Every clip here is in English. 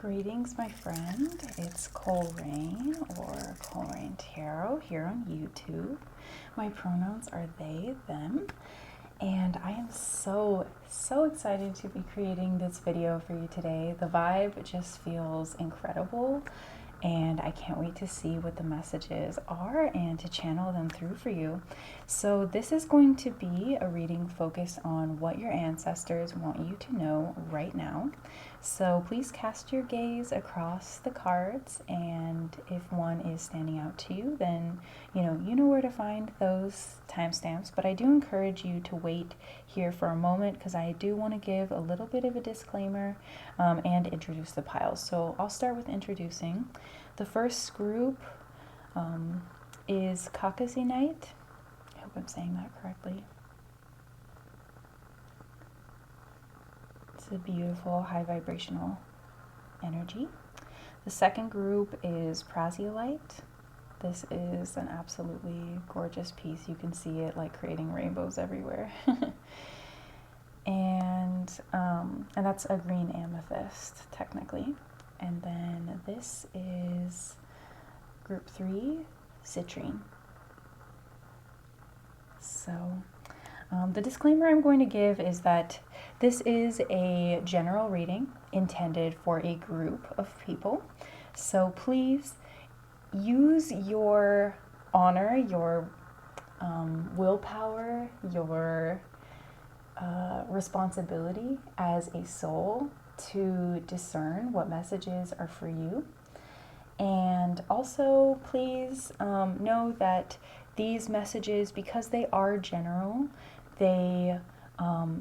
Greetings, my friend. It's Coleraine or Coleraine Tarot here on YouTube. My pronouns are they, them, and I am so excited to be creating this video for you today. The vibe just feels incredible, and I can't wait to see what the messages are and to channel them through for you. So this is going to be a reading focused on what your ancestors want you to know right now. So please cast your gaze across the cards, and if one is standing out to you, then you know where to find those timestamps. But I do encourage you to wait here for a moment because I do want to give a little bit of a disclaimer and introduce the piles. So I'll start with introducing. The first group is Cacoxenite. I hope I'm saying that correctly. It's a beautiful high vibrational energy. The second group is prasiolite. This is an absolutely gorgeous piece. You can see it like creating rainbows everywhere. and that's a green amethyst technically. And then this is group 3, citrine. So the disclaimer I'm going to give is that this is a general reading intended for a group of people. So please use your honor, your willpower, your responsibility as a soul to discern what messages are for you. And also please know that these messages, because they are general, they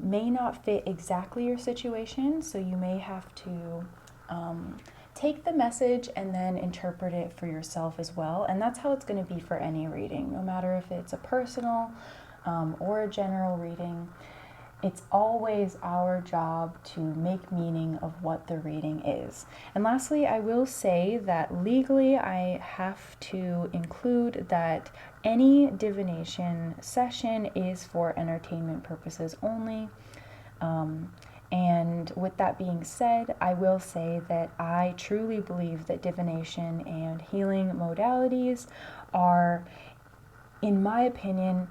may not fit exactly your situation, so you may have to take the message and then interpret it for yourself as well. And that's how it's going to be for any reading, no matter if it's a personal or a general reading. It's always our job to make meaning of what the reading is. And lastly, I will say that legally I have to include that any divination session is for entertainment purposes only. And with that being said, I will say that I truly believe that divination and healing modalities are, in my opinion,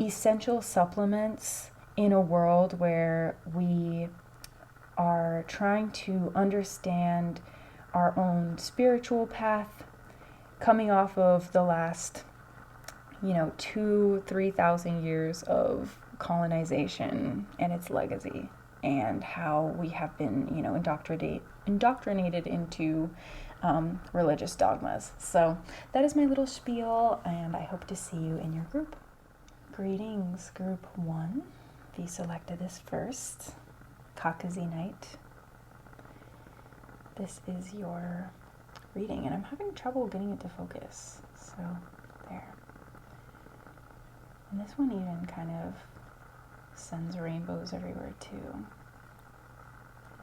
essential supplements in a world where we are trying to understand our own spiritual path, coming off of the last 2,000-3,000 years of colonization and its legacy, and how we have been indoctrinated into religious dogmas. So that is my little spiel, and I hope to see you in your group. Greetings, group 1. If you selected this first, Cacoxenite, this is your reading, and I'm having trouble getting it to focus, so there. And this one even kind of sends rainbows everywhere too.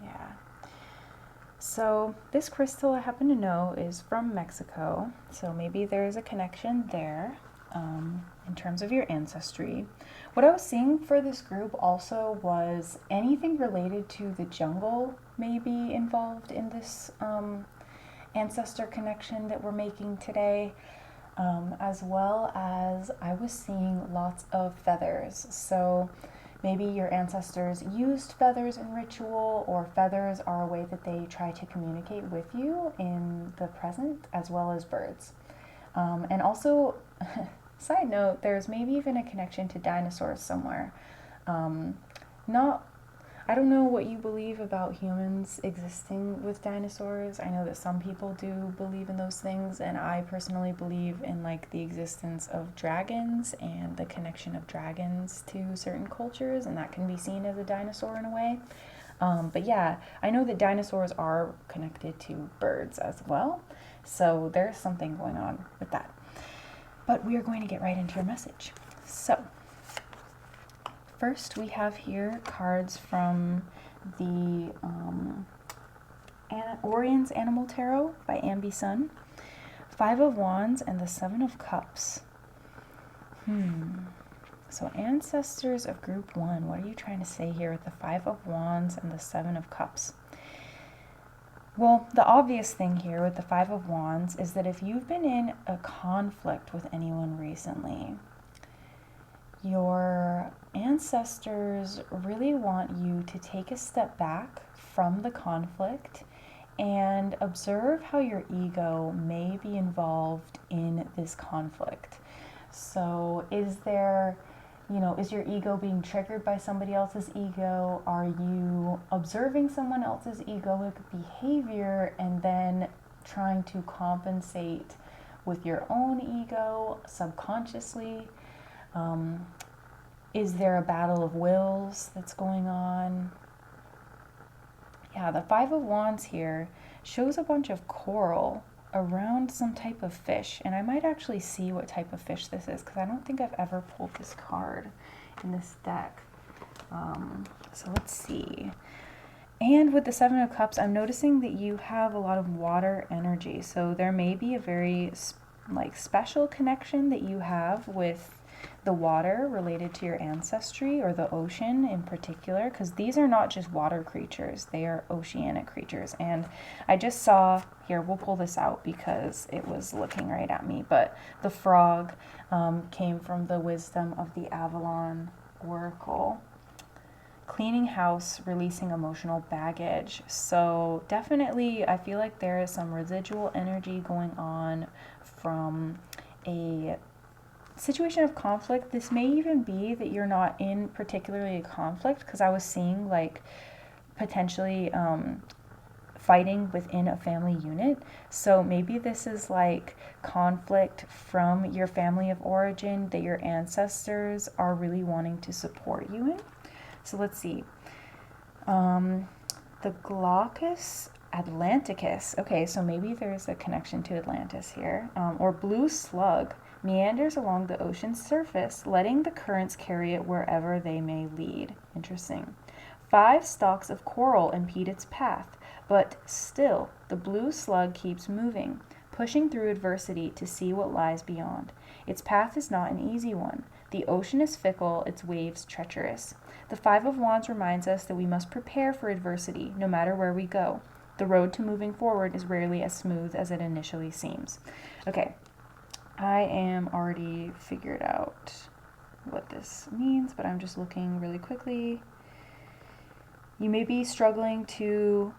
Yeah. So this crystal, I happen to know, is from Mexico, so maybe there's a connection there. In terms of your ancestry. What I was seeing for this group also was anything related to the jungle may be involved in this ancestor connection that we're making today, as well as I was seeing lots of feathers. So maybe your ancestors used feathers in ritual, or feathers are a way that they try to communicate with you in the present, as well as birds. And also, side note, there's maybe even a connection to dinosaurs somewhere. I don't know what you believe about humans existing with dinosaurs. I know that some people do believe in those things, and I personally believe in like the existence of dragons and the connection of dragons to certain cultures, and that can be seen as a dinosaur in a way. But yeah, I know that dinosaurs are connected to birds as well, so there's something going on with that. But we are going to get right into your message. So, first we have here cards from the Orion's Animal Tarot by Ambi Sun. 5 of Wands and the 7 of Cups. So ancestors of group 1, what are you trying to say here with the 5 of Wands and the 7 of Cups? Well, the obvious thing here with the Five of Wands is that if you've been in a conflict with anyone recently, your ancestors really want you to take a step back from the conflict and observe how your ego may be involved in this conflict. So, is your ego being triggered by somebody else's ego? Are you observing someone else's egoic behavior and then trying to compensate with your own ego subconsciously? Is there a battle of wills that's going on? Yeah, the Five of Wands here shows a bunch of coral around some type of fish. And I might actually see what type of fish this is because I don't think I've ever pulled this card in this deck. So let's see. And with the Seven of Cups, I'm noticing that you have a lot of water energy. So there may be a very special connection that you have with the water related to your ancestry or the ocean in particular, because these are not just water creatures, they are oceanic creatures. And I just saw here, we'll pull this out because it was looking right at me, but the frog came from the wisdom of the Avalon Oracle. Cleaning house, releasing emotional baggage. So definitely I feel like there is some residual energy going on from a situation of conflict. This may even be that you're not in particularly a conflict, because I was seeing potentially fighting within a family unit. So maybe this is like conflict from your family of origin that your ancestors are really wanting to support you in. So let's see. The Glaucus Atlanticus. Okay, so maybe there's a connection to Atlantis here. Or blue slug meanders along the ocean's surface, letting the currents carry it wherever they may lead. Interesting. 5 stalks of coral impede its path, but still the blue slug keeps moving, pushing through adversity to see what lies beyond. Its path is not an easy one. The ocean is fickle, its waves treacherous. The Five of Wands reminds us that we must prepare for adversity, no matter where we go. The road to moving forward is rarely as smooth as it initially seems. Okay, I am already figured out what this means, but I'm just looking really quickly. You may be struggling to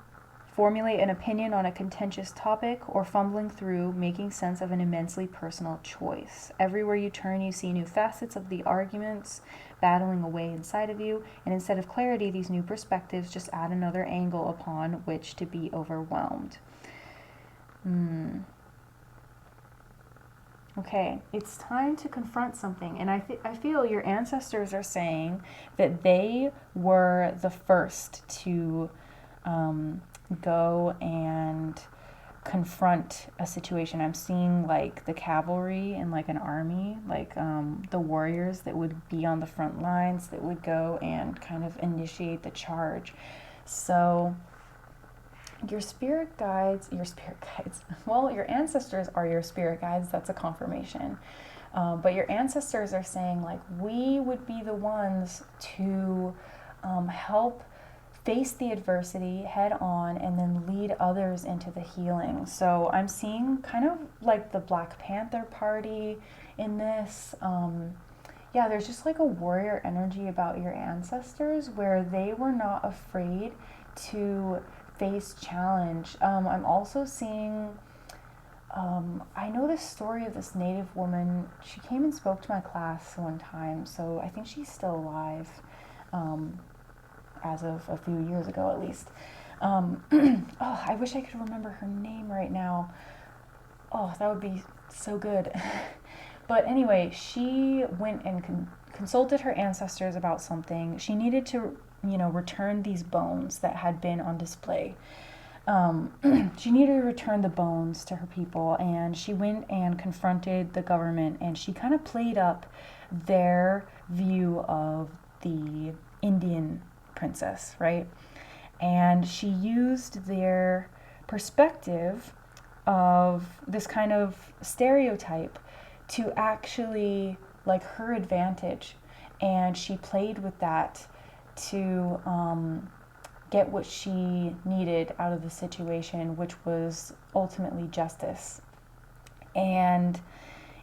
formulate an opinion on a contentious topic, or fumbling through making sense of an immensely personal choice. Everywhere you turn, you see new facets of the arguments battling away inside of you, and instead of clarity, these new perspectives just add another angle upon which to be overwhelmed. Okay, it's time to confront something, and I feel your ancestors are saying that they were the first to go and confront a situation. I'm seeing like the cavalry and like an army, like the warriors that would be on the front lines that would go and kind of initiate the charge. So your spirit guides, well, your ancestors are your spirit guides. That's a confirmation. But your ancestors are saying like, we would be the ones to help face the adversity head on and then lead others into the healing. So I'm seeing kind of like the Black Panther Party in this. Yeah, there's just like a warrior energy about your ancestors where they were not afraid to face challenge. I'm also seeing, I know this story of this Native woman. She came and spoke to my class one time, so I think she's still alive. As of a few years ago at least. Oh, I wish I could remember her name right now. Oh, that would be so good. But anyway, she went and consulted her ancestors about something. She needed to, return these bones that had been on display. She needed to return the bones to her people, and she went and confronted the government, and she kind of played up their view of the Indian princess, right? And she used their perspective of this kind of stereotype to actually like her advantage, and she played with that to get what she needed out of the situation, which was ultimately justice. And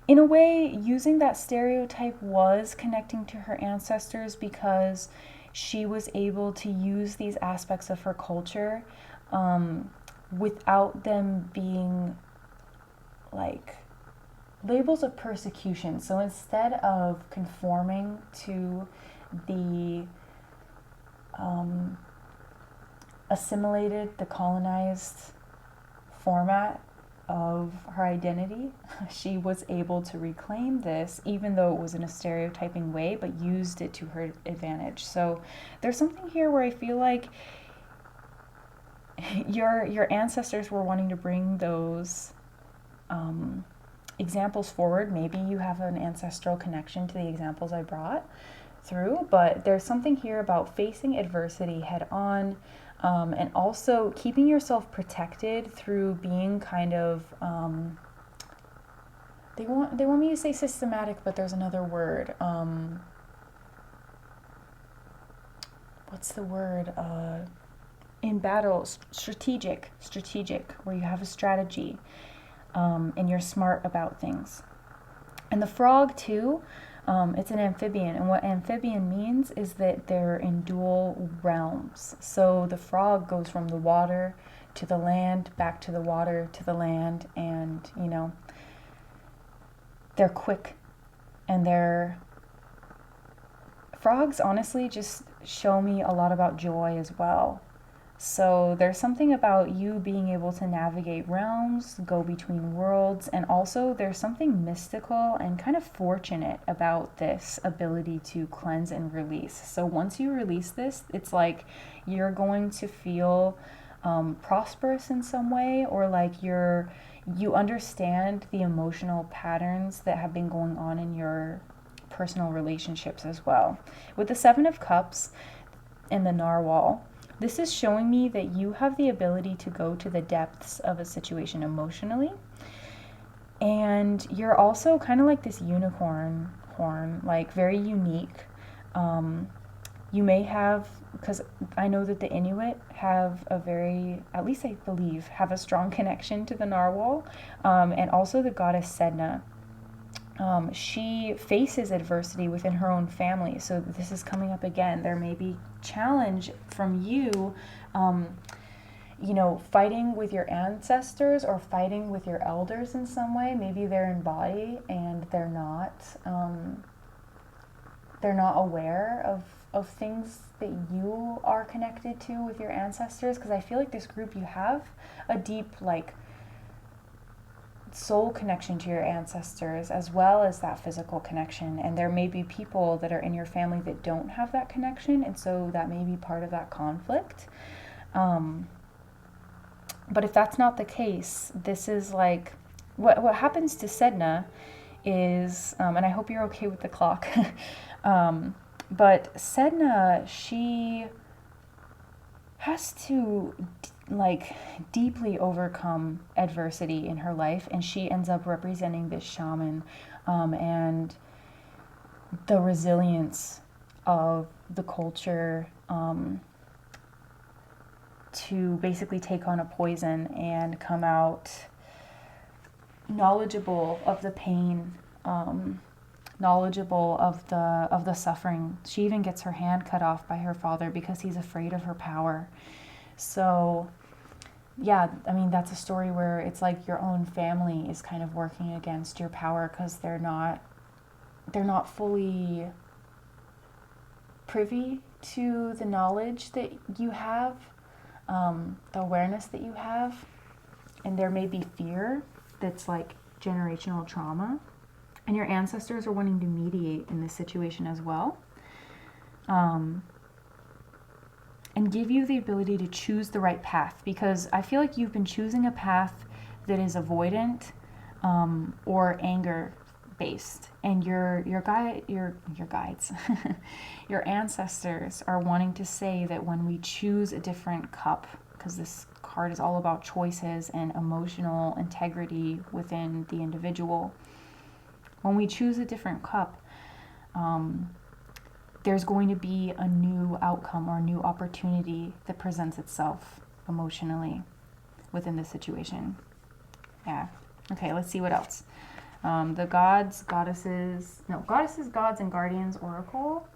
in a way, using that stereotype was connecting to her ancestors because she was able to use these aspects of her culture without them being like labels of persecution. So instead of conforming to the assimilated, the colonized format of her identity, she was able to reclaim this, even though it was in a stereotyping way, but used it to her advantage. So there's something here where I feel like your ancestors were wanting to bring those examples forward. Maybe you have an ancestral connection to the examples I brought through, but there's something here about facing adversity head on, and also keeping yourself protected through being kind of they want me to say systematic, but there's another word. What's the word? In battle, strategic, where you have a strategy, and you're smart about things. And the frog too, it's an amphibian, and what amphibian means is that they're in dual realms. So the frog goes from the water to the land, back to the water, to the land, and they're quick, and frogs honestly just show me a lot about joy as well. So there's something about you being able to navigate realms, go between worlds, and also there's something mystical and kind of fortunate about this ability to cleanse and release. So once you release this, it's like you're going to feel prosperous in some way, or like you understand the emotional patterns that have been going on in your personal relationships as well. With the Seven of Cups and the narwhal, this is showing me that you have the ability to go to the depths of a situation emotionally. And you're also kind of like this unicorn horn, like very unique. You may have, because I know that the Inuit have a very, at least I believe, have a strong connection to the narwhal, and also the goddess Sedna. She faces adversity within her own family. So this is coming up again. There may be challenge from you, fighting with your ancestors or fighting with your elders in some way. Maybe they're in body and they're not aware of things that you are connected to with your ancestors. Because I feel like this group, you have a deep soul connection to your ancestors as well as that physical connection, and there may be people that are in your family that don't have that connection, and so that may be part of that conflict. But if that's not the case, this is like what happens to Sedna is, and I hope you're okay with the clock, but Sedna, she has to deeply overcome adversity in her life, and she ends up representing this shaman, and the resilience of the culture to basically take on a poison and come out knowledgeable of the pain, knowledgeable of the suffering. She even gets her hand cut off by her father because he's afraid of her power. So yeah, I mean, that's a story where it's like your own family is kind of working against your power because they're not fully privy to the knowledge that you have, the awareness that you have, and there may be fear that's like generational trauma, and your ancestors are wanting to mediate in this situation as well. And give you the ability to choose the right path, because I feel like you've been choosing a path that is avoidant or anger based, and your guides your ancestors are wanting to say that when we choose a different cup, because this card is all about choices and emotional integrity within the individual, when we choose a different cup, there's going to be a new outcome or a new opportunity that presents itself emotionally within the situation. Yeah. Okay, let's see what else. The Gods, Gods, and Guardians Oracle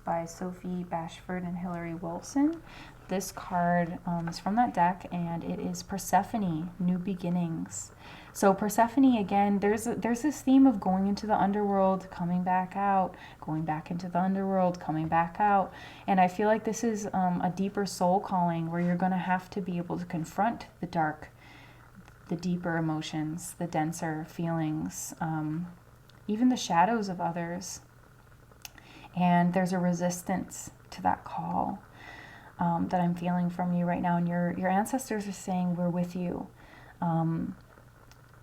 by Sophie Bashford and Hilary Wilson. This card is from that deck, and it is Persephone, New Beginnings. So Persephone, again, there's this theme of going into the underworld, coming back out, going back into the underworld, coming back out. And I feel like this is a deeper soul calling where you're going to have to be able to confront the dark, the deeper emotions, the denser feelings, even the shadows of others. And there's a resistance to that call that I'm feeling from you right now. And your ancestors are saying, we're with you.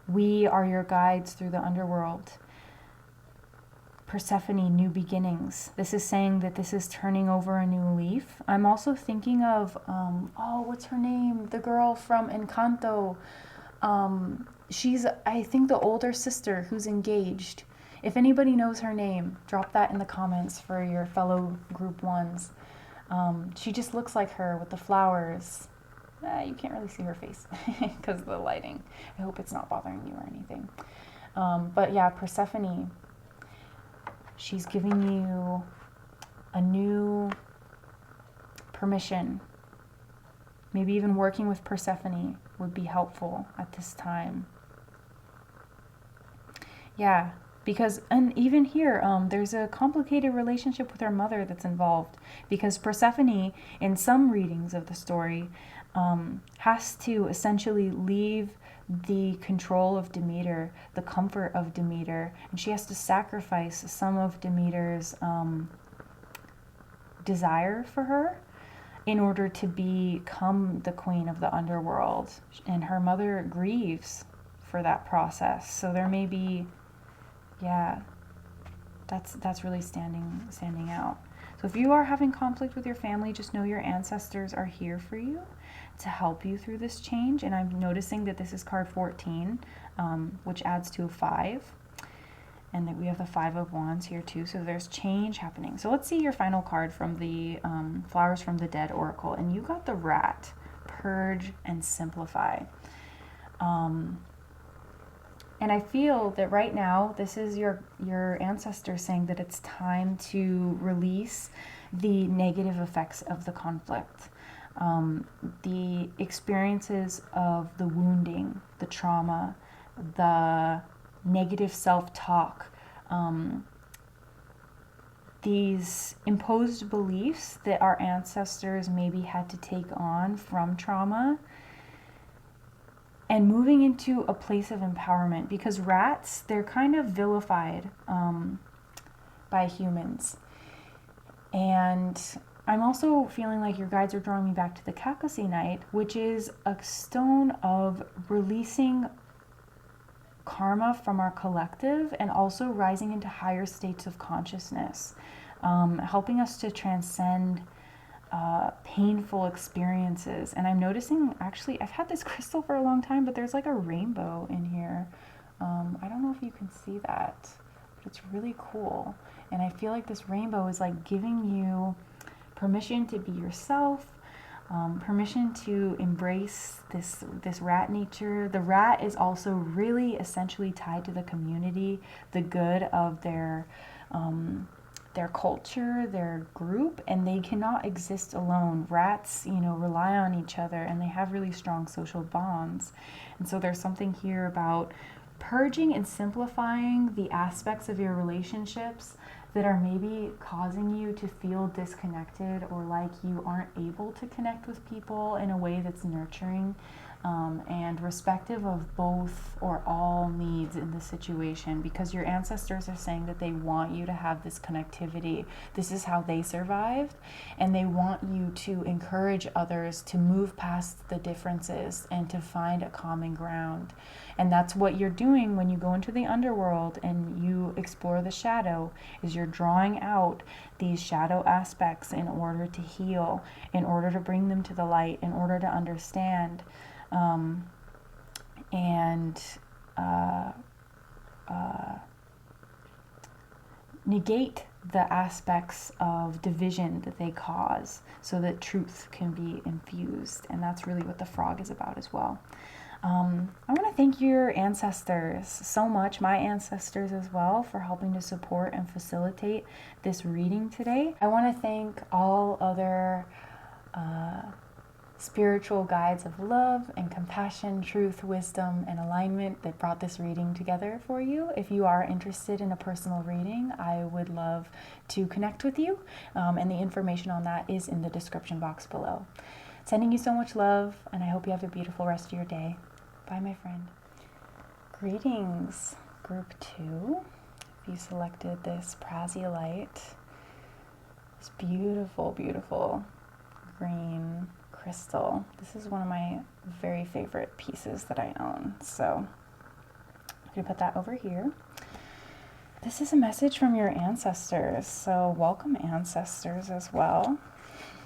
We are your guides through the underworld. Persephone, New Beginnings. This is saying that this is turning over a new leaf. I'm also thinking of, what's her name? The girl from Encanto. She's, I think, the older sister who's engaged. If anybody knows her name, drop that in the comments for your fellow group ones. She just looks like her with the flowers. You can't really see her face because of the lighting. I hope it's not bothering you or anything. But yeah, Persephone, she's giving you a new permission. Maybe even working with Persephone would be helpful at this time. Yeah, because, and even here, there's a complicated relationship with her mother that's involved. Because Persephone, in some readings of the story, has to essentially leave the control of Demeter, the comfort of Demeter, and she has to sacrifice some of Demeter's desire for her in order to become the queen of the underworld. And her mother grieves for that process. So there may be, yeah, that's really standing out. So if you are having conflict with your family, just know your ancestors are here for you to help you through this change. And I'm noticing that this is card 14, which adds to a 5. And that we have the 5 of Wands here too. So there's change happening. So let's see your final card from the Flowers from the Dead Oracle. And you got the Rat, Purge and Simplify. And I feel that right now, this is your ancestor saying that it's time to release the negative effects of the conflict. The experiences of the wounding, the trauma, the negative self-talk, these imposed beliefs that our ancestors maybe had to take on from trauma, and moving into a place of empowerment, because rats, they're kind of vilified by humans. And I'm also feeling like your guides are drawing me back to the Cacoxenite, which is a stone of releasing karma from our collective and also rising into higher states of consciousness, helping us to transcend painful experiences. And I'm noticing, actually, I've had this crystal for a long time, but there's like a rainbow in here. I don't know if you can see that, but it's really cool. And I feel like this rainbow is like giving you permission to be yourself, permission to embrace this rat nature. The rat is also really essentially tied to the community, the good of their culture, their group, and they cannot exist alone. Rats, rely on each other, and they have really strong social bonds. And so there's something here about purging and simplifying the aspects of your relationships that are maybe causing you to feel disconnected, or like you aren't able to connect with people in a way that's nurturing and respective of both or all needs in the situation, because your ancestors are saying that they want you to have this connectivity. This is how they survived, and they want you to encourage others to move past the differences and to find a common ground. And that's what you're doing when you go into the underworld and you explore the shadow, is you're drawing out these shadow aspects in order to heal, in order to bring them to the light, in order to understand and negate the aspects of division that they cause so that truth can be infused. And that's really what the frog is about as well. I want to thank your ancestors so much, my ancestors as well, for helping to support and facilitate this reading today. I want to thank all other spiritual guides of love and compassion, truth, wisdom, and alignment that brought this reading together for you. If you are interested in a personal reading, I would love to connect with you, and the information on that is in the description box below. Sending you so much love, and I hope you have a beautiful rest of your day. Bye, my friend. Greetings, group 2. If you selected this prasiolite, this beautiful, beautiful green crystal. This is one of my very favorite pieces that I own. So I'm going to put that over here. This is a message from your ancestors. So welcome, ancestors, as well.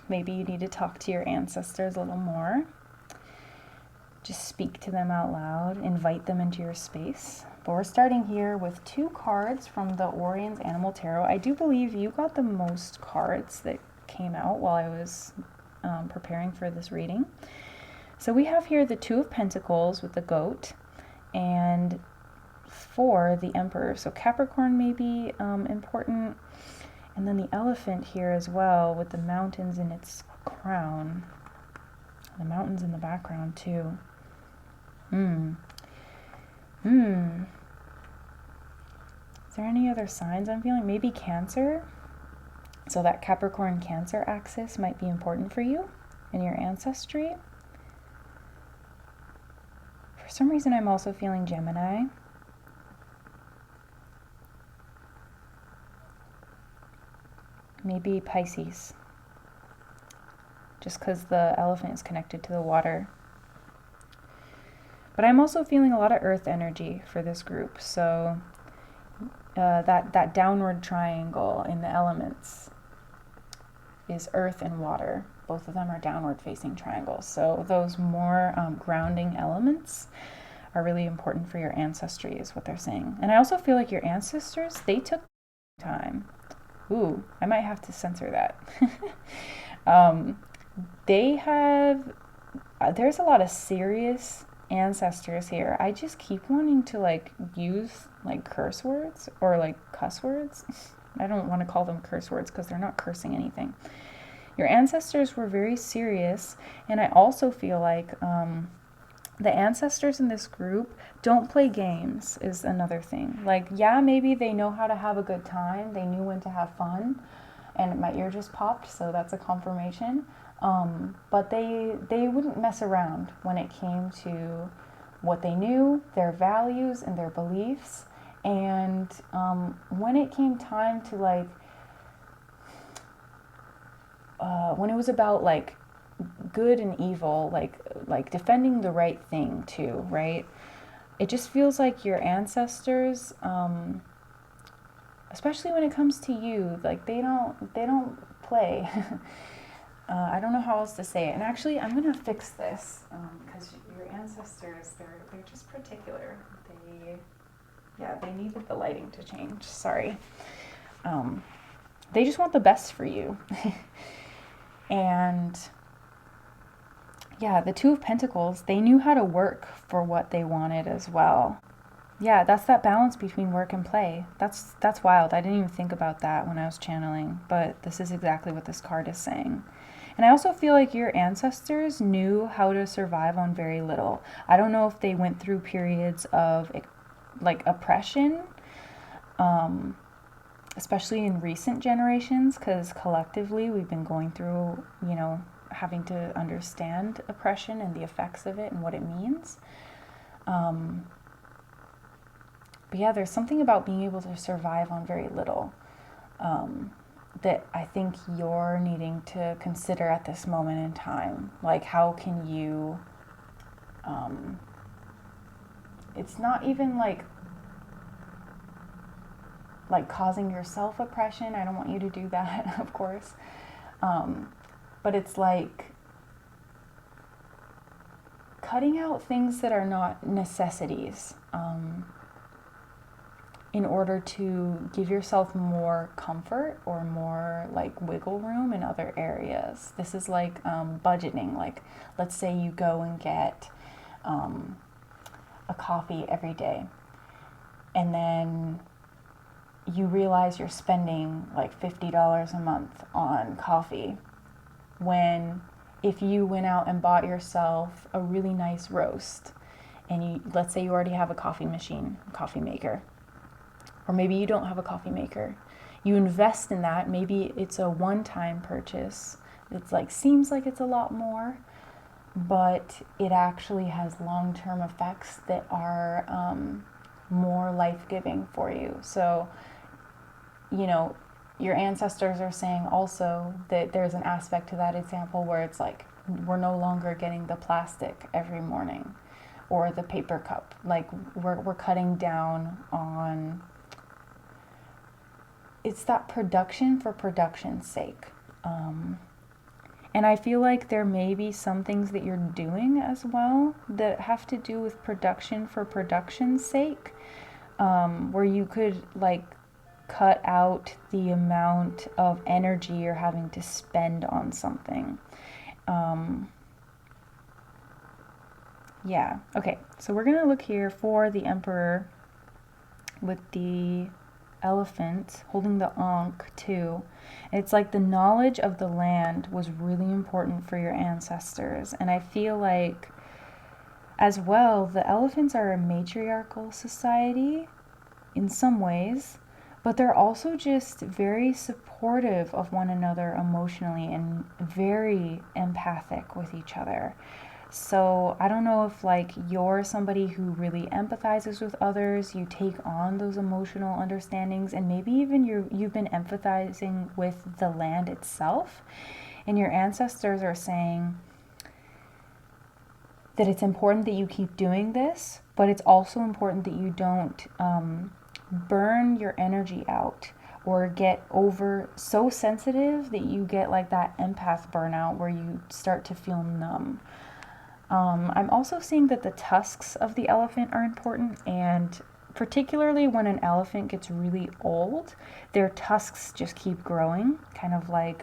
Maybe you need to talk to your ancestors a little more. Just speak to them out loud, invite them into your space. But we're starting here with 2 cards from the Orion's Animal Tarot. I do believe you got the most cards that came out while I was preparing for this reading. So we have here the 2 of Pentacles with the goat, and 4, the Emperor. So Capricorn may be important. And then the elephant here as well with the mountains in its crown. The mountains in the background too. Is there any other signs I'm feeling? Maybe Cancer. So that Capricorn Cancer axis might be important for you in your ancestry. For some reason, I'm also feeling Gemini. Maybe Pisces. Just because the elephant is connected to the water. But I'm also feeling a lot of earth energy for this group. So that downward triangle in the elements is earth and water. Both of them are downward facing triangles. So those more grounding elements are really important for your ancestry is what they're saying. And I also feel like your ancestors, they took time. Ooh, I might have to censor that. They have, there's a lot of serious ancestors here. I just keep wanting to use curse words or cuss words. I don't want to call them curse words because they're not cursing anything. Your ancestors were very serious, and I also feel like the ancestors in this group don't play games is another thing. Yeah, maybe they know how to have a good time. They knew when to have fun, and my ear just popped, so that's a confirmation. But they wouldn't mess around when it came to what they knew, their values and their beliefs. And when it came time to when it was about good and evil, like defending the right thing too, right? It just feels like your ancestors, especially when it comes to you, they don't play. I don't know how else to say it. And actually, I'm gonna fix this because your ancestors, they're just particular. They needed the lighting to change. Sorry. They just want the best for you. And yeah, the 2 of Pentacles, they knew how to work for what they wanted as well. Yeah, that's that balance between work and play. That's wild. I didn't even think about that when I was channeling, but this is exactly what this card is saying. And I also feel like your ancestors knew how to survive on very little. I don't know if they went through periods of oppression, especially in recent generations, because collectively we've been going through, having to understand oppression and the effects of it and what it means. But yeah, there's something about being able to survive on very little that I think you're needing to consider at this moment in time. How can you, it's not even like causing yourself oppression. I don't want you to do that, of course. But it's cutting out things that are not necessities. in order to give yourself more comfort or more like wiggle room in other areas. This is like budgeting. Like, let's say you go and get a coffee every day, and then you realize you're spending like $50 a month on coffee, when if you went out and bought yourself a really nice roast, and let's say you already have a coffee machine, coffee maker, or maybe you don't have a coffee maker, you invest in that. Maybe it's a one-time purchase. It's like, seems like it's a lot more, but it actually has long-term effects that are more life-giving for you. So, you know, your ancestors are saying also that there's an aspect to that example where it's like, we're no longer getting the plastic every morning or the paper cup. Like, we're cutting down on, it's that production for production's sake. And I feel like there may be some things that you're doing as well that have to do with production for production's sake, where you could like cut out the amount of energy you're having to spend on something. Yeah, okay, so we're gonna look here for the Emperor with the elephant holding the Ankh too. And it's like the knowledge of the land was really important for your ancestors. And I feel like as well, the elephants are a matriarchal society in some ways, but they're also just very supportive of one another emotionally and very empathic with each other. So I don't know if like you're somebody who really empathizes with others, you take on those emotional understandings, and maybe even you've been empathizing with the land itself, and your ancestors are saying that it's important that you keep doing this, but it's also important that you don't burn your energy out or get over so sensitive that you get like that empath burnout where you start to feel numb. I'm also seeing that the tusks of the elephant are important, and particularly when an elephant gets really old, their tusks just keep growing, kind of like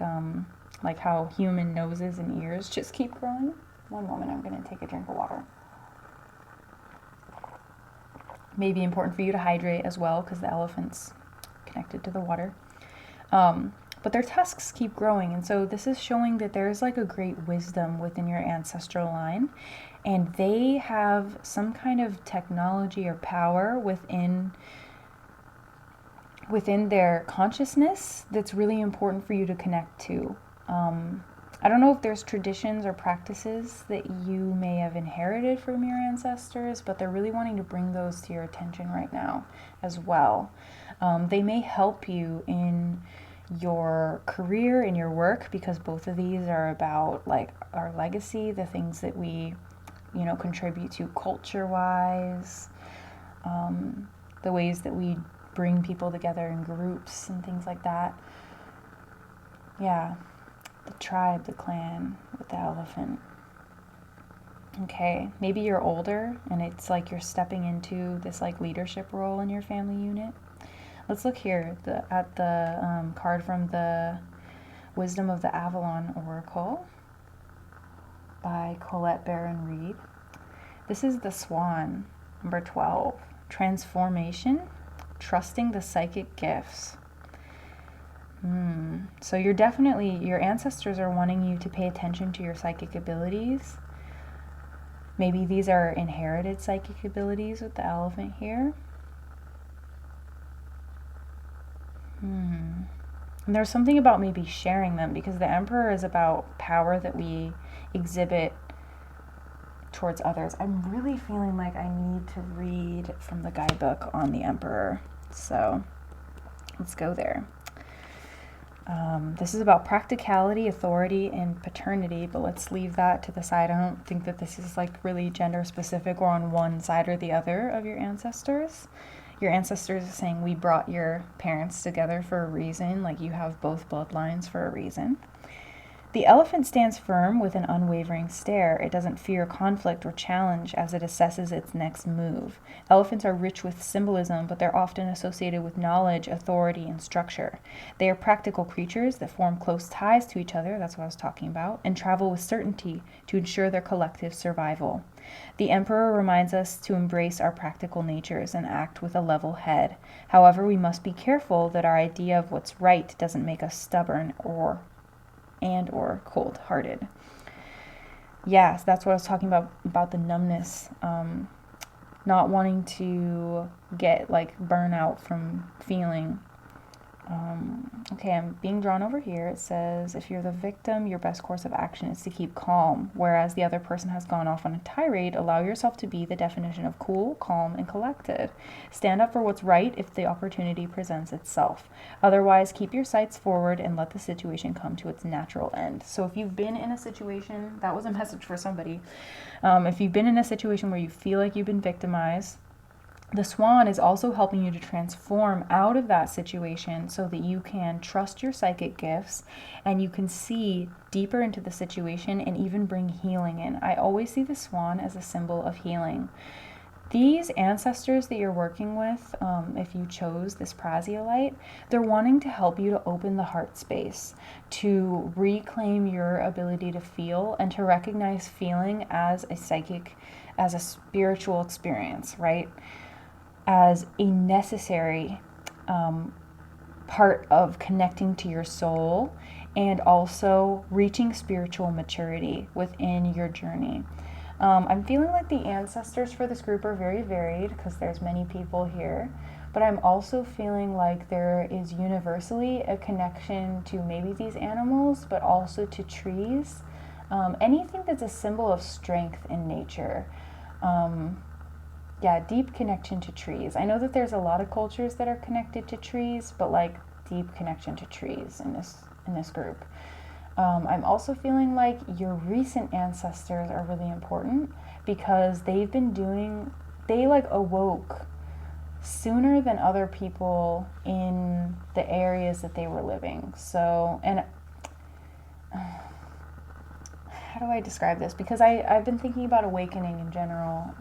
how human noses and ears just keep growing. One moment, I'm going to take a drink of water. Maybe important for you to hydrate as well because the elephant's connected to the water. But their tusks keep growing, and so this is showing that there's like a great wisdom within your ancestral line, and they have some kind of technology or power within their consciousness that's really important for you to connect to. I don't know if there's traditions or practices that you may have inherited from your ancestors, but they're really wanting to bring those to your attention right now as well. They may help you in your career and your work, because both of these are about like our legacy, the things that we, contribute to culture-wise, the ways that we bring people together in groups and things like that. Yeah, the tribe, the clan with the elephant. Okay, maybe you're older and it's like you're stepping into this like leadership role in your family unit. Let's look here at the card from the Wisdom of the Avalon Oracle by Colette Baron Reed. This is the Swan, number 12. Transformation, trusting the psychic gifts. So your ancestors are wanting you to pay attention to your psychic abilities. Maybe these are inherited psychic abilities with the elephant here. And there's something about maybe sharing them, because the Emperor is about power that we exhibit towards others. I'm really feeling like I need to read from the guidebook on the Emperor. So let's go there. This is about practicality, authority, and paternity, but let's leave that to the side. I don't think that this is like really gender specific or on one side or the other of your ancestors. Your ancestors are saying we brought your parents together for a reason, like you have both bloodlines for a reason. The elephant stands firm with an unwavering stare. It doesn't fear conflict or challenge as it assesses its next move. Elephants are rich with symbolism, but they're often associated with knowledge, authority, and structure. They are practical creatures that form close ties to each other, that's what I was talking about, and travel with certainty to ensure their collective survival. The emperor reminds us to embrace our practical natures and act with a level head. However, we must be careful that our idea of what's right doesn't make us stubborn or cold-hearted. Yes, that's what I was talking about the numbness, not wanting to get like burnout from feeling. Okay, I'm being drawn over here. It says, if you're the victim, your best course of action is to keep calm. Whereas the other person has gone off on a tirade, allow yourself to be the definition of cool, calm, and collected. Stand up for what's right if the opportunity presents itself. Otherwise, keep your sights forward and let the situation come to its natural end. So if you've been in a situation, that was a message for somebody. If you've been in a situation where you feel like you've been victimized, the swan is also helping you to transform out of that situation so that you can trust your psychic gifts and you can see deeper into the situation and even bring healing in. I always see the swan as a symbol of healing. These ancestors that you're working with, if you chose this prasiolite, they're wanting to help you to open the heart space, to reclaim your ability to feel and to recognize feeling as a psychic, as a spiritual experience, right? As a necessary part of connecting to your soul and also reaching spiritual maturity within your journey. I'm feeling like the ancestors for this group are very varied because there's many people here, but I'm also feeling like there is universally a connection to maybe these animals, but also to trees. Anything that's a symbol of strength in nature. Yeah, deep connection to trees. I know that there's a lot of cultures that are connected to trees, but like deep connection to trees in this group. I'm also feeling like your recent ancestors are really important because they like awoke sooner than other people in the areas that they were living. So, and how do I describe this? Because I've been thinking about awakening in general.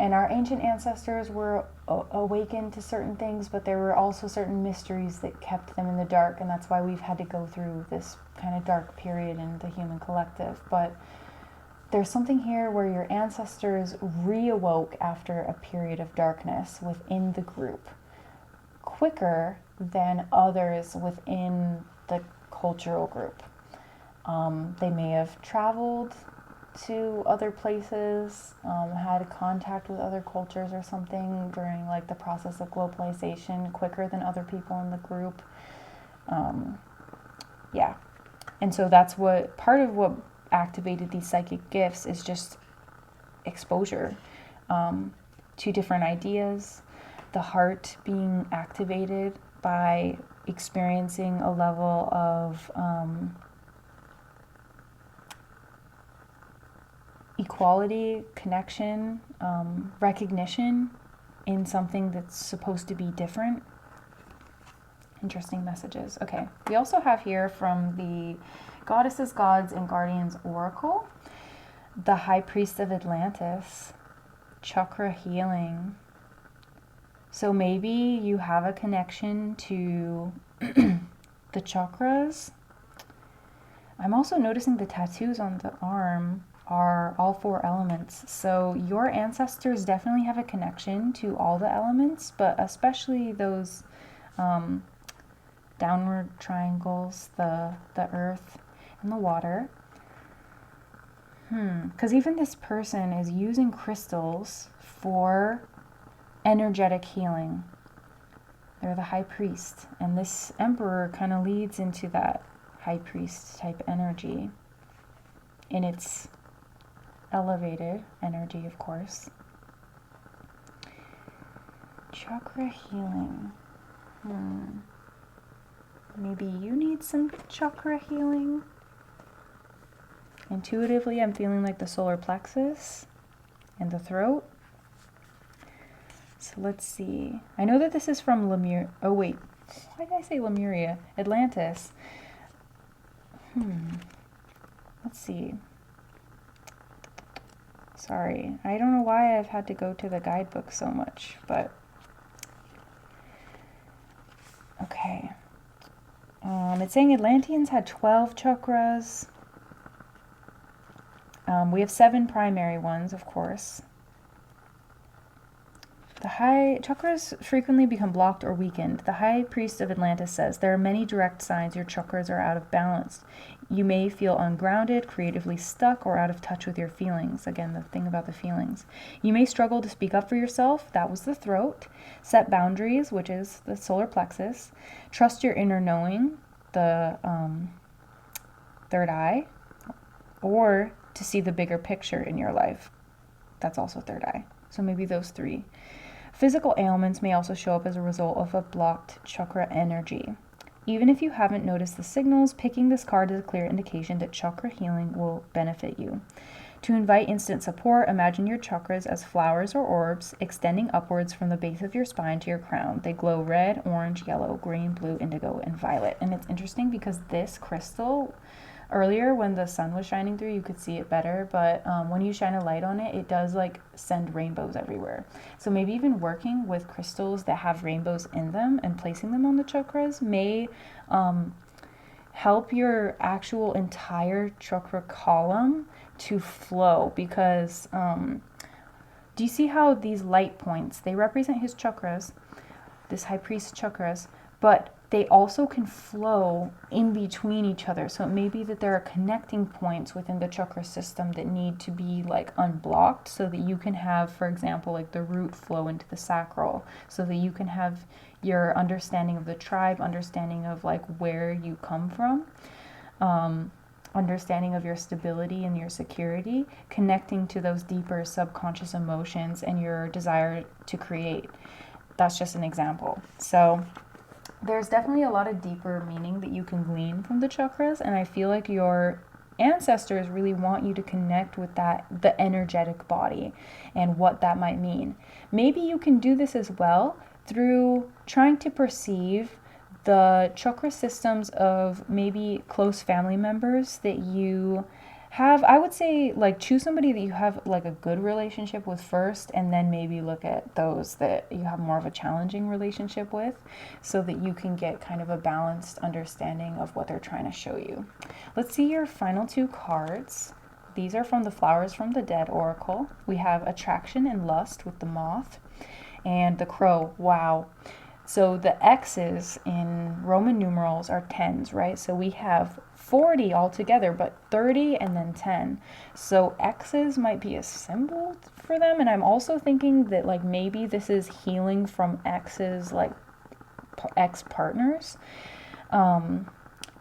And our ancient ancestors were awakened to certain things, but there were also certain mysteries that kept them in the dark, and that's why we've had to go through this kind of dark period in the human collective. But there's something here where your ancestors reawoke after a period of darkness within the group, quicker than others within the cultural group. They may have traveled to other places, had contact with other cultures or something during like the process of globalization quicker than other people in the group. Yeah. And so that's what part of what activated these psychic gifts is just exposure to different ideas, the heart being activated by experiencing a level of equality, connection, recognition in something that's supposed to be different. Interesting messages. Okay, we also have here from the Goddesses, Gods, and Guardians Oracle, the High Priest of Atlantis, chakra healing. So maybe you have a connection to the chakras. I'm also noticing the tattoos on the arm are all 4 elements. So your ancestors definitely have a connection to all the elements, but especially those downward triangles, the earth and the water. Because even this person is using crystals for energetic healing. They're the high priest, and this emperor kind of leads into that high priest type energy in its elevated energy, of course. Chakra healing. Maybe you need some chakra healing. Intuitively, I'm feeling like the solar plexus and the throat. So let's see. I know that this is from Lemuria. Oh wait, why did I say Lemuria? Atlantis. Let's see. Sorry, I don't know why I've had to go to the guidebook so much, but okay. It's saying Atlanteans had 12 chakras. We have 7 primary ones, of course. The high chakras frequently become blocked or weakened. The high priest of Atlantis says, there are many direct signs your chakras are out of balance. You may feel ungrounded, creatively stuck, or out of touch with your feelings. Again, the thing about the feelings. You may struggle to speak up for yourself. That was the throat. Set boundaries, which is the solar plexus. Trust your inner knowing, the third eye. Or to see the bigger picture in your life. That's also third eye. So maybe those 3. Physical ailments may also show up as a result of a blocked chakra energy. Even if you haven't noticed the signals, picking this card is a clear indication that chakra healing will benefit you. To invite instant support, imagine your chakras as flowers or orbs extending upwards from the base of your spine to your crown. They glow red, orange, yellow, green, blue, indigo, and violet. And it's interesting because this crystal, earlier when the sun was shining through, you could see it better, but when you shine a light on it, it does like send rainbows everywhere. So maybe even working with crystals that have rainbows in them and placing them on the chakras may help your actual entire chakra column to flow, because do you see how these light points, they represent his chakras, this high priest chakras, but they also can flow in between each other. So it may be that there are connecting points within the chakra system that need to be like unblocked so that you can have, for example, like the root flow into the sacral, so that you can have your understanding of the tribe, understanding of like where you come from, understanding of your stability and your security, connecting to those deeper subconscious emotions and your desire to create. That's just an example. So there's definitely a lot of deeper meaning that you can glean from the chakras, and I feel like your ancestors really want you to connect with that, the energetic body, and what that might mean. Maybe you can do this as well through trying to perceive the chakra systems of maybe close family members that you have. I would say like choose somebody that you have like a good relationship with first, and then maybe look at those that you have more of a challenging relationship with, so that you can get kind of a balanced understanding of what they're trying to show you. Let's see your final 2 cards. These are from the Flowers from the Dead Oracle. We have Attraction and Lust with the Moth and the Crow. Wow. So the X's in Roman numerals are 10s, right? So we have 40 altogether, but 30 and then 10. So X's might be a symbol for them. And I'm also thinking that like maybe this is healing from X's, like ex-partners.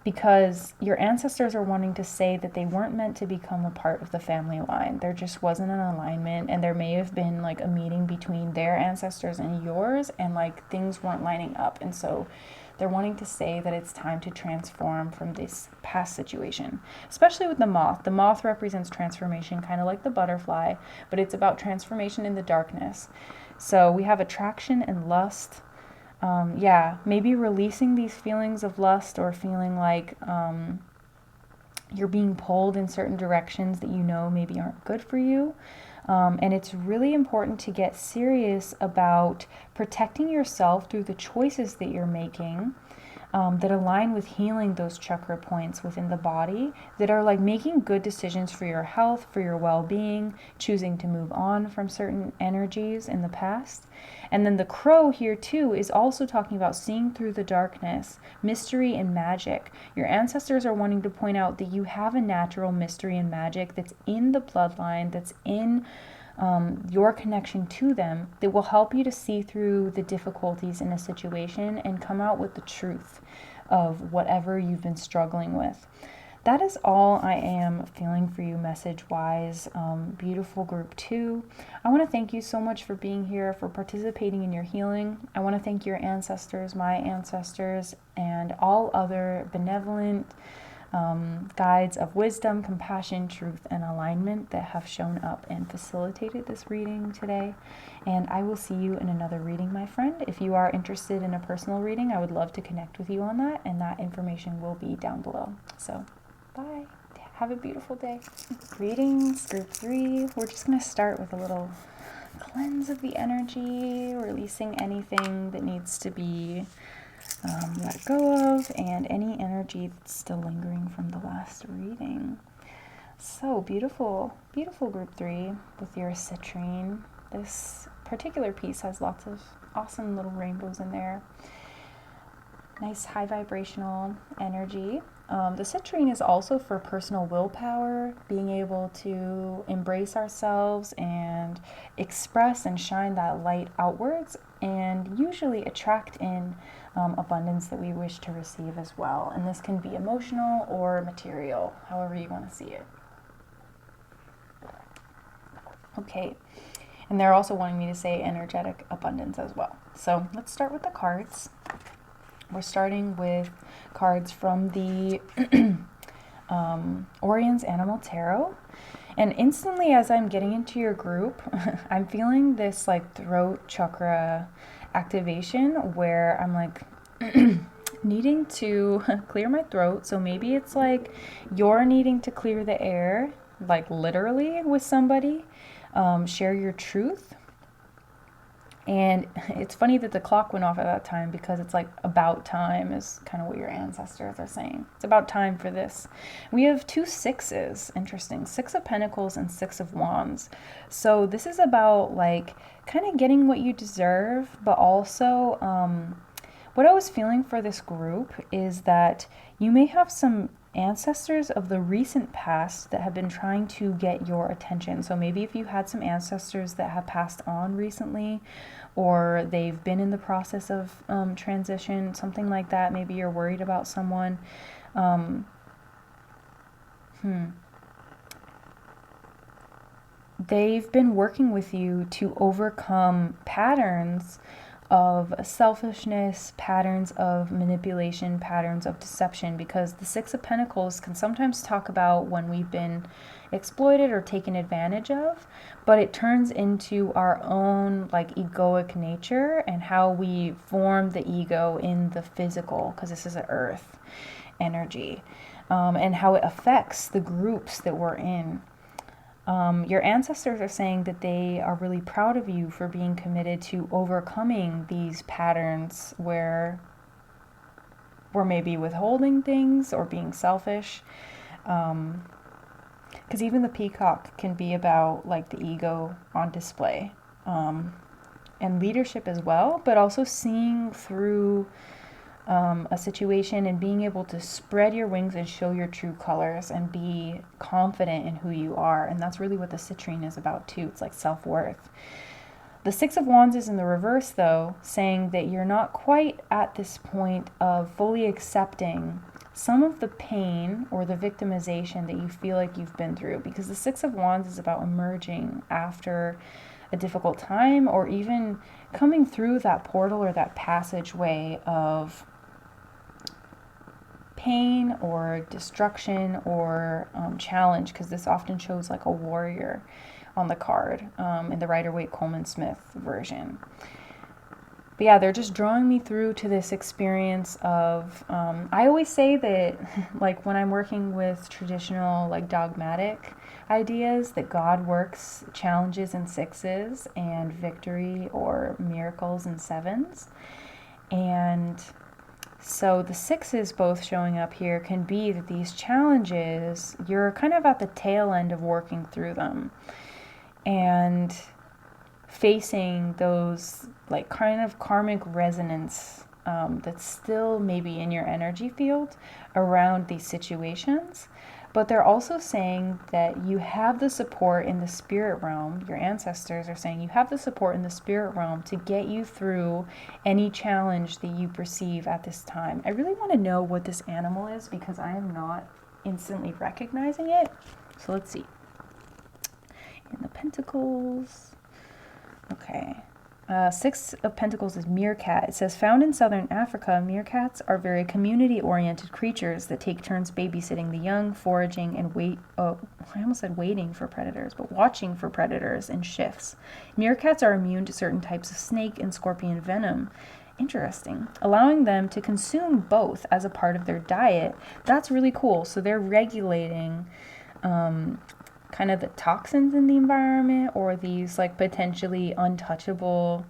Because your ancestors are wanting to say that they weren't meant to become a part of the family line. There just wasn't an alignment, and there may have been like a meeting between their ancestors and yours, and like things weren't lining up. And so they're wanting to say that it's time to transform from this past situation, especially with the moth. The moth represents transformation, kind of like the butterfly, but it's about transformation in the darkness. So we have attraction and lust. Maybe releasing these feelings of lust, or feeling like you're being pulled in certain directions that you know maybe aren't good for you. And it's really important to get serious about protecting yourself through the choices that you're making, that align with healing those chakra points within the body, that are like making good decisions for your health, for your well-being, choosing to move on from certain energies in the past. And then the crow here too is also talking about seeing through the darkness, mystery and magic. Your ancestors are wanting to point out that you have a natural mystery and magic that's in the bloodline, that's in your connection to them, that will help you to see through the difficulties in a situation and come out with the truth of whatever you've been struggling with. That is all I am feeling for you message-wise. Beautiful group 2. I want to thank you so much for being here, for participating in your healing. I want to thank your ancestors, my ancestors, and all other benevolent guides of wisdom, compassion, truth, and alignment that have shown up and facilitated this reading today. And I will see you in another reading, my friend. If you are interested in a personal reading, I would love to connect with you on that, and that information will be down below. So Bye. Have a beautiful day. Greetings, group 3. We're just going to start with a little cleanse of the energy, releasing anything that needs to be let go of, and any energy that's still lingering from the last reading. So beautiful, beautiful group 3 with your citrine. This particular piece has lots of awesome little rainbows in there. Nice high vibrational energy. The citrine is also for personal willpower, being able to embrace ourselves and express and shine that light outwards, and usually attract in abundance that we wish to receive as well. And this can be emotional or material, however you want to see it. Okay, and they're also wanting me to say energetic abundance as well. So let's start with the cards. We're starting with cards from the Orion's Animal Tarot. And instantly as I'm getting into your group, I'm feeling this like throat chakra activation where I'm like needing to clear my throat. So maybe it's like you're needing to clear the air, like literally with somebody, share your truth. And it's funny that the clock went off at that time, because it's like about time is kind of what your ancestors are saying. It's about time for this. We have 2 sixes. Interesting. 6 of Pentacles and 6 of Wands. So this is about like kind of getting what you deserve, but also what I was feeling for this group is that you may have some ancestors of the recent past that have been trying to get your attention. So maybe if you had some ancestors that have passed on recently, or they've been in the process of transition, something like that. Maybe you're worried about someone. They've been working with you to overcome patterns of selfishness, patterns of manipulation, patterns of deception, because the 6 of Pentacles can sometimes talk about when we've been exploited or taken advantage of, but it turns into our own like egoic nature and how we form the ego in the physical, because this is an earth energy, and how it affects the groups that we're in. Your ancestors are saying that they are really proud of you for being committed to overcoming these patterns where we're maybe withholding things or being selfish. Because even the peacock can be about like the ego on display, and leadership as well, but also seeing through a situation and being able to spread your wings and show your true colors and be confident in who you are. And that's really what the citrine is about too. It's like self-worth. The 6 of Wands is in the reverse though, saying that you're not quite at this point of fully accepting some of the pain or the victimization that you feel like you've been through, because the 6 of Wands is about emerging after a difficult time, or even coming through that portal or that passageway of pain or destruction or challenge, because this often shows like a warrior on the card in the Rider-Waite Coleman-Smith version. But yeah, they're just drawing me through to this experience of, I always say that like when I'm working with traditional like dogmatic ideas, that God works challenges in 6s and victory or miracles in 7s. And so the 6s both showing up here can be that these challenges, you're kind of at the tail end of working through them and facing those like kind of karmic resonance that's still maybe in your energy field around these situations. But they're also saying that you have the support in the spirit realm. Your ancestors are saying you have the support in the spirit realm to get you through any challenge that you perceive at this time. I really want to know what this animal is, because I am not instantly recognizing it. So let's see. In the Pentacles. Okay. 6 of Pentacles is meerkat. It says, found in southern Africa, meerkats are very community-oriented creatures that take turns babysitting the young, foraging, and waiting for predators, but watching for predators in shifts. Meerkats are immune to certain types of snake and scorpion venom Interesting. Allowing them to consume both as a part of their diet. That's really cool. So they're regulating kind of the toxins in the environment, or these like potentially untouchable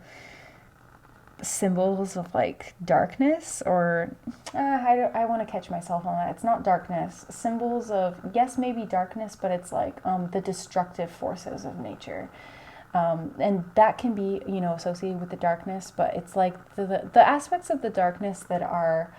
symbols of like darkness, or I want to catch myself on that. It's not darkness. Symbols of, yes, maybe darkness, but it's like the destructive forces of nature. And that can be, associated with the darkness, but it's like the aspects of the darkness that are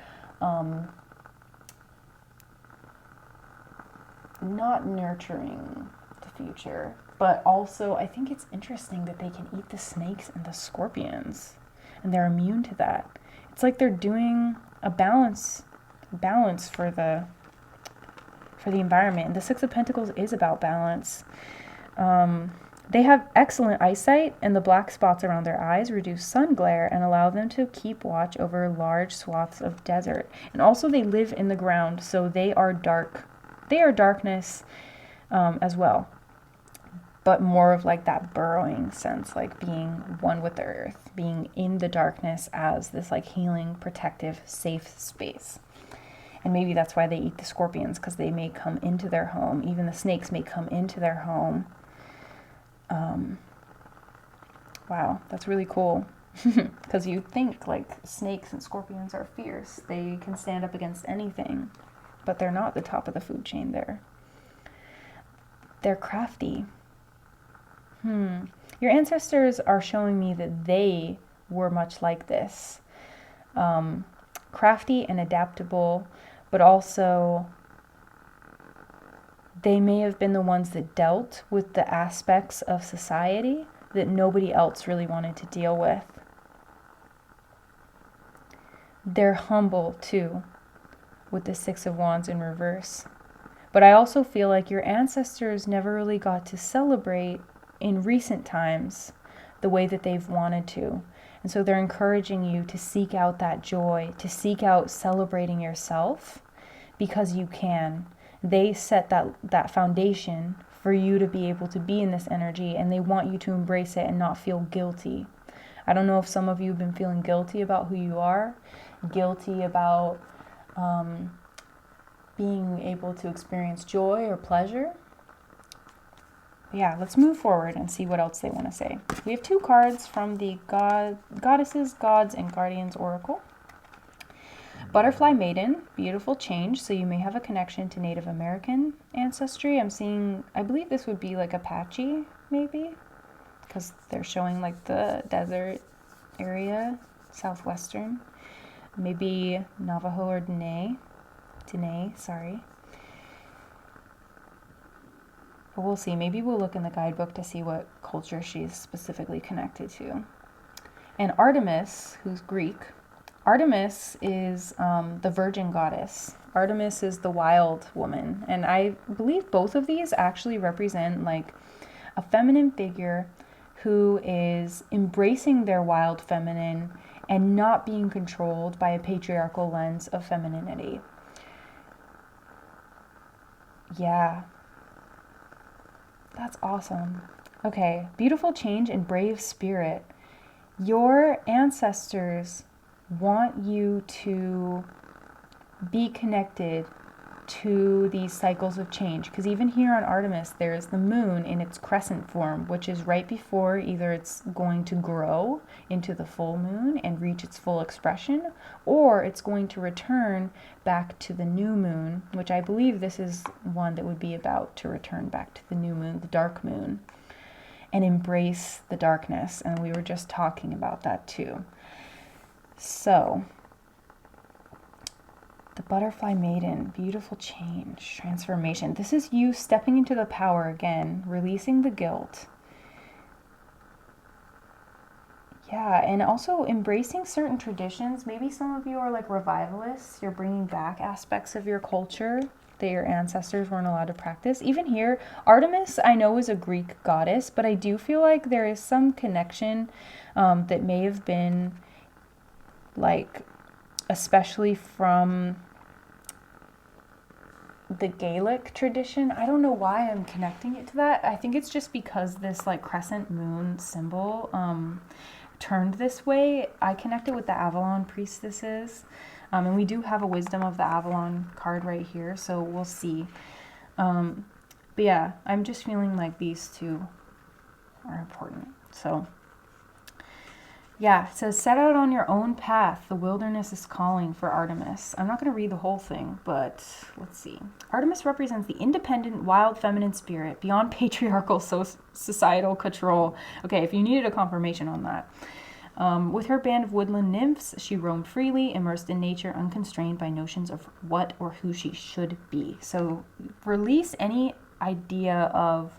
not nurturing the future. But also, I think it's interesting that they can eat the snakes and the scorpions, and they're immune to that. It's like they're doing a balance for the environment. And the Six of Pentacles is about balance. They have excellent eyesight, and the black spots around their eyes reduce sun glare and allow them to keep watch over large swaths of desert. And also they live in the ground, so they are dark. They are darkness as well, but more of like that burrowing sense, like being one with the earth, being in the darkness as this like healing, protective, safe space. And maybe that's why they eat the scorpions, because they may come into their home. Even the snakes may come into their home. Wow, that's really cool. Because you think like snakes and scorpions are fierce. They can stand up against anything. But they're not the top of the food chain there. They're crafty. Your ancestors are showing me that they were much like this. Crafty and adaptable, but also they may have been the ones that dealt with the aspects of society that nobody else really wanted to deal with. They're humble too, with the Six of Wands in reverse. But I also feel like your ancestors never really got to celebrate in recent times the way that they've wanted to. And so they're encouraging you to seek out that joy, to seek out celebrating yourself, because you can. They set that foundation for you to be able to be in this energy, and they want you to embrace it and not feel guilty. I don't know if some of you have been feeling guilty about who you are, guilty about being able to experience joy or pleasure. But yeah, let's move forward and see what else they want to say. We have 2 cards from the Goddesses, Gods, and Guardians Oracle. Butterfly Maiden, beautiful change. So you may have a connection to Native American ancestry. I'm seeing, I believe this would be like Apache, maybe, because they're showing like the desert area, southwestern. Maybe Navajo or Dene, sorry. But we'll see. Maybe we'll look in the guidebook to see what culture she's specifically connected to. And Artemis, who's Greek, Artemis is the virgin goddess. Artemis is the wild woman. And I believe both of these actually represent like a feminine figure who is embracing their wild feminine and not being controlled by a patriarchal lens of femininity. Yeah. That's awesome. Okay, beautiful change and brave spirit. Your ancestors want you to be connected to these cycles of change, because even here on Artemis there's the moon in its crescent form, which is right before either it's going to grow into the full moon and reach its full expression, or it's going to return back to the new moon, which I believe this is one that would be about to return back to the new moon, the dark moon, and embrace the darkness. And we were just talking about that too. So the Butterfly Maiden, beautiful change, transformation. This is you stepping into the power again, releasing the guilt. Yeah, and also embracing certain traditions. Maybe some of you are like revivalists. You're bringing back aspects of your culture that your ancestors weren't allowed to practice. Even here, Artemis, I know, is a Greek goddess, but I do feel like there is some connection that may have been like, especially from the Gaelic tradition. I don't know why I'm connecting it to that. I think it's just because this like crescent moon symbol turned this way. I connected with the Avalon priestesses, and we do have a Wisdom of the Avalon card right here, so we'll see. But yeah, I'm just feeling like these two are important. So yeah, it says, set out on your own path. The wilderness is calling for Artemis. I'm not going to read the whole thing, but let's see. Artemis represents the independent, wild, feminine spirit beyond patriarchal societal control. Okay, if you needed a confirmation on that. With her band of woodland nymphs, she roamed freely, immersed in nature, unconstrained by notions of what or who she should be. So release any idea of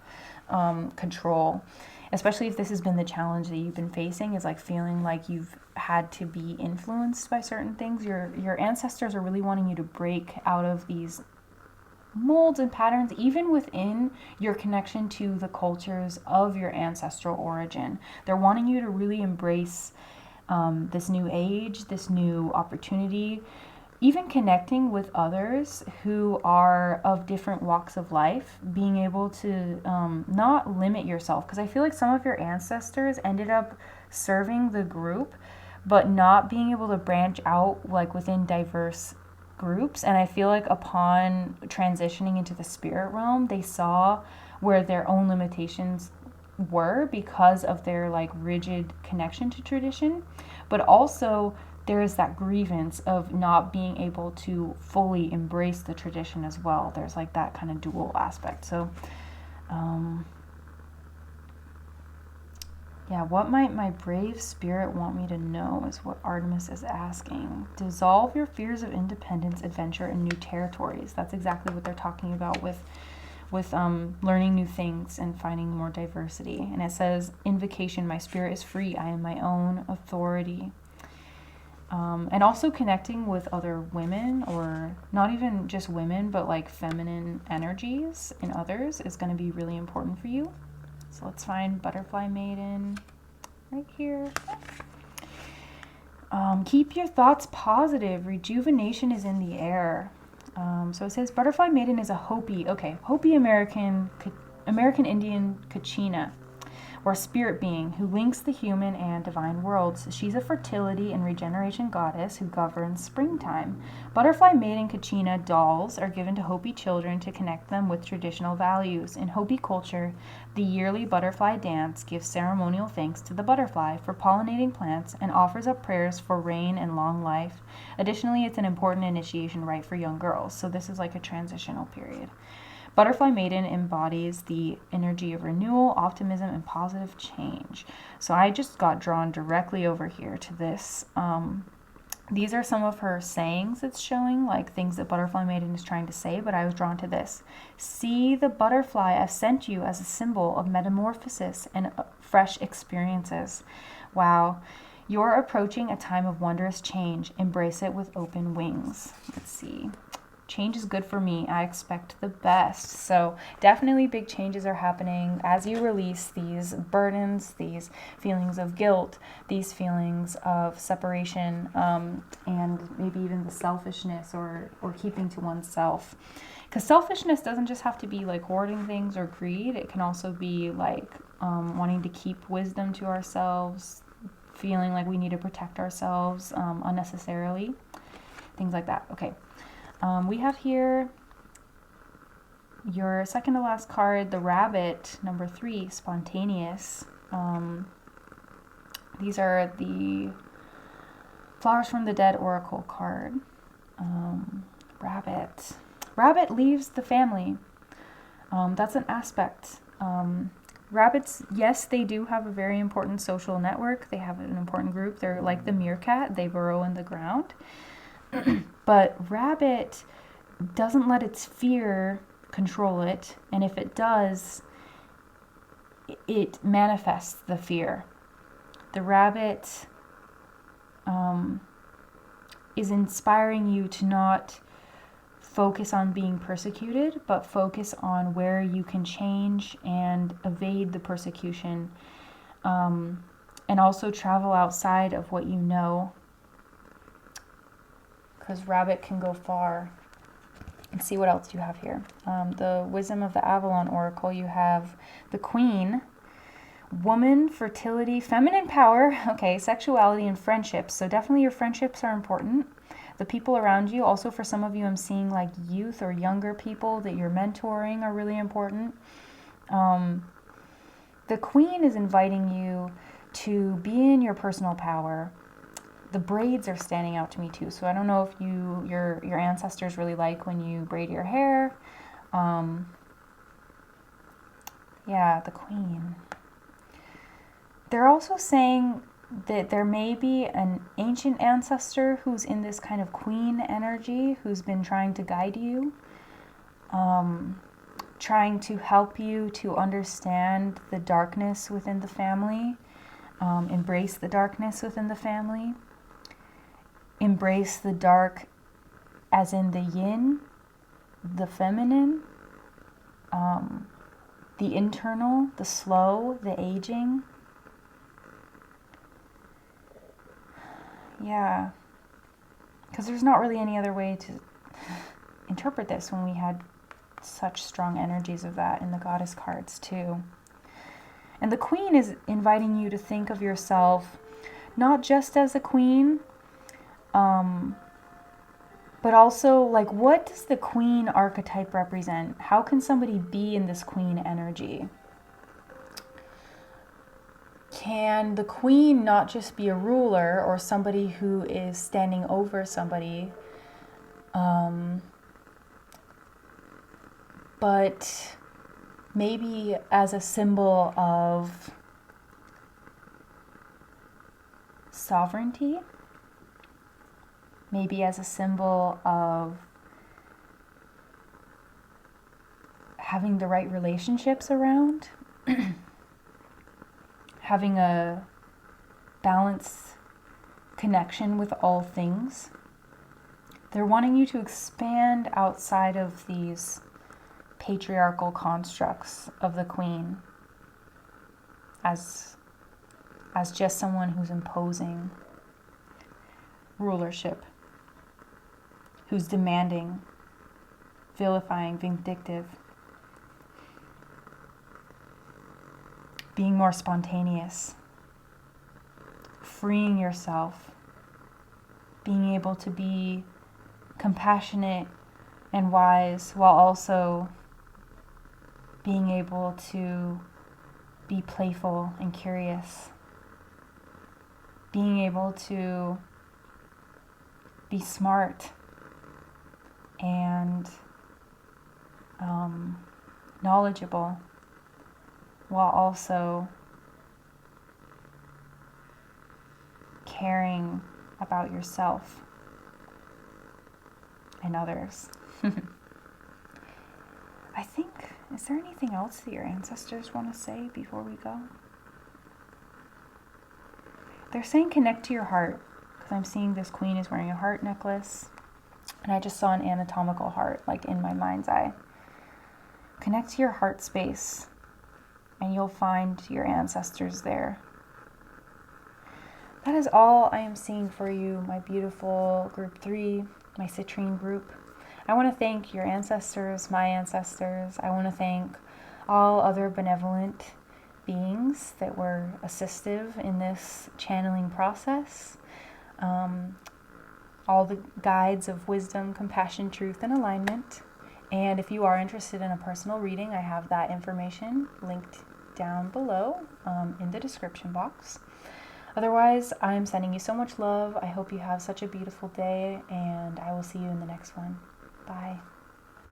control, especially if this has been the challenge that you've been facing, is like feeling like you've had to be influenced by certain things. Your ancestors are really wanting you to break out of these molds and patterns, even within your connection to the cultures of your ancestral origin. They're wanting you to really embrace this new age, this new opportunity, even connecting with others who are of different walks of life, being able to not limit yourself. Because I feel like some of your ancestors ended up serving the group, but not being able to branch out like within diverse groups. And I feel like upon transitioning into the spirit realm, they saw where their own limitations were because of their like rigid connection to tradition. But also there is that grievance of not being able to fully embrace the tradition as well. There's like that kind of dual aspect. So yeah, what might my brave spirit want me to know is what Artemis is asking. Dissolve your fears of independence, adventure, and new territories. That's exactly what they're talking about with learning new things and finding more diversity. And it says, invocation, my spirit is free. I am my own authority. And also connecting with other women, or not even just women, but like feminine energies in others is going to be really important for you. So let's find Butterfly Maiden right here. Keep your thoughts positive. Rejuvenation is in the air. So it says Butterfly Maiden is a Hopi. Okay, Hopi American Indian Kachina, or spirit being who links the human and divine worlds. She's a fertility and regeneration goddess who governs springtime. Butterfly Maiden Kachina dolls are given to Hopi children to connect them with traditional values. In Hopi culture, the yearly butterfly dance gives ceremonial thanks to the butterfly for pollinating plants and offers up prayers for rain and long life. Additionally, it's an important initiation rite for young girls, so this is like a transitional period. Butterfly Maiden embodies the energy of renewal, optimism, and positive change. So I just got drawn directly over here to this. These are some of her sayings it's showing, like things that Butterfly Maiden is trying to say, but I was drawn to this. See the butterfly I've sent you as a symbol of metamorphosis and fresh experiences. Wow. You're approaching a time of wondrous change. Embrace it with open wings. Let's see. Change is good for me. I expect the best. So definitely big changes are happening as you release these burdens, these feelings of guilt, these feelings of separation, and maybe even the selfishness or keeping to oneself. Because selfishness doesn't just have to be like hoarding things or greed. It can also be like wanting to keep wisdom to ourselves, feeling like we need to protect ourselves unnecessarily, things like that. Okay. We have here your second to last card, the rabbit, number 3, spontaneous. These are the Flowers from the Dead Oracle card. Rabbit. Rabbit leaves the family. That's an aspect. Rabbits, yes, they do have a very important social network. They have an important group. They're like the meerkat. They burrow in the ground. But rabbit doesn't let its fear control it, and if it does, it manifests the fear. The rabbit is inspiring you to not focus on being persecuted, but focus on where you can change and evade the persecution, and also travel outside of what you know. Because rabbit can go far. Let's see what else you have here. The Wisdom of the Avalon Oracle, you have the Queen, Woman, fertility, feminine power, okay, sexuality, and friendships. So definitely your friendships are important. The people around you, also for some of you, I'm seeing like youth or younger people that you're mentoring are really important. The Queen is inviting you to be in your personal power. The braids are standing out to me too. So I don't know if your ancestors really like when you braid your hair. Yeah, the Queen. They're also saying that there may be an ancient ancestor who's in this kind of queen energy, who's been trying to guide you, trying to help you to understand the darkness within the family, embrace the darkness within the family, embrace the dark as in the yin, the feminine, the internal, the slow, the aging. Yeah, because there's not really any other way to interpret this when we had such strong energies of that in the goddess cards too. And the Queen is inviting you to think of yourself not just as a queen, but also like, what does the Queen archetype represent? How can somebody be in this Queen energy? Can the Queen not just be a ruler or somebody who is standing over somebody, but maybe as a symbol of sovereignty, maybe as a symbol of having the right relationships around, having a balanced connection with all things. They're wanting you to expand outside of these patriarchal constructs of the Queen as just someone who's imposing rulership, who's demanding, vilifying, vindictive, being more spontaneous, freeing yourself, being able to be compassionate and wise while also being able to be playful and curious, being able to be smart and knowledgeable while also caring about yourself and others. I think, is there anything else that your ancestors want to say before we go? They're saying connect to your heart, because I'm seeing this Queen is wearing a heart necklace, and I just saw an anatomical heart, like in my mind's eye. Connect to your heart space, and you'll find your ancestors there. That is all I am seeing for you, my beautiful group 3, my citrine group. I want to thank your ancestors, my ancestors. I want to thank all other benevolent beings that were assistive in this channeling process. All the guides of wisdom, compassion, truth, and alignment. And if you are interested in a personal reading, I have that information linked down below in the description box. Otherwise, I'm sending you so much love. I hope you have such a beautiful day, and I will see you in the next one. Bye.